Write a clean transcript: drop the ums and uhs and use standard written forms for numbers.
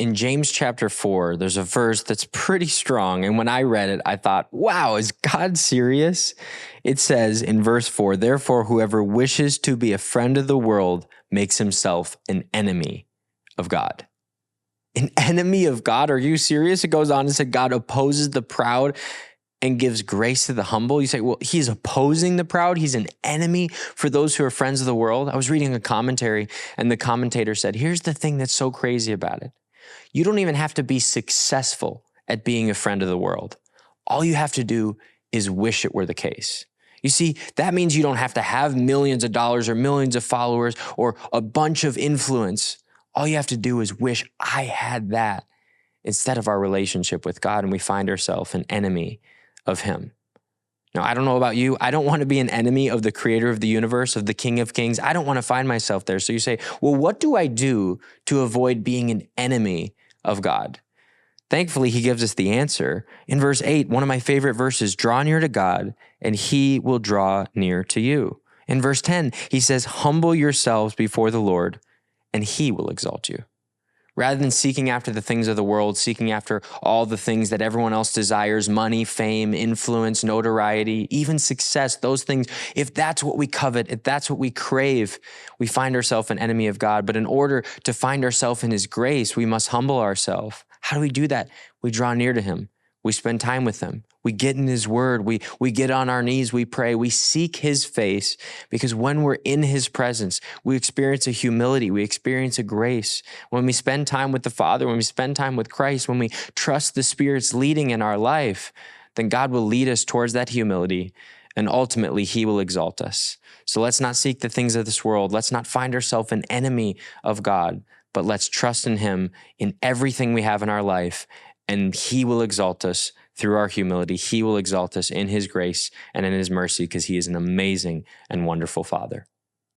in James chapter 4, there's a verse that's pretty strong. And when I read it, I thought, wow, is God serious? It says in verse 4, therefore, whoever wishes to be a friend of the world makes himself an enemy of God. An enemy of God? Are you serious? It goes on and said, God opposes the proud and gives grace to the humble. You say, well, he's opposing the proud. He's an enemy for those who are friends of the world. I was reading a commentary and the commentator said, here's the thing that's so crazy about it. You don't even have to be successful at being a friend of the world. All you have to do is wish it were the case. You see, that means you don't have to have millions of dollars or millions of followers or a bunch of influence. All you have to do is wish I had that instead of our relationship with God, and we find ourselves an enemy of him. Now, I don't know about you. I don't want to be an enemy of the creator of the universe, of the King of Kings. I don't want to find myself there. So you say, well, what do I do to avoid being an enemy of God? Thankfully, he gives us the answer. In verse 8, one of my favorite verses, draw near to God, and he will draw near to you. In verse 10, he says, humble yourselves before the Lord, and he will exalt you. Rather than seeking after the things of the world, seeking after all the things that everyone else desires, money, fame, influence, notoriety, even success, those things, if that's what we covet, if that's what we crave, we find ourselves an enemy of God. But in order to find ourselves in his grace, we must humble ourselves. How do we do that? We draw near to him. We spend time with him. We get in his word. We get on our knees. We pray. We seek his face, because when we're in his presence, we experience a humility. We experience a grace. When we spend time with the Father, when we spend time with Christ, when we trust the Spirit's leading in our life, then God will lead us towards that humility, and ultimately he will exalt us. So let's not seek the things of this world. Let's not find ourselves an enemy of God, but let's trust in him in everything we have in our life, and he will exalt us through our humility. He will exalt us in his grace and in his mercy, because he is an amazing and wonderful Father.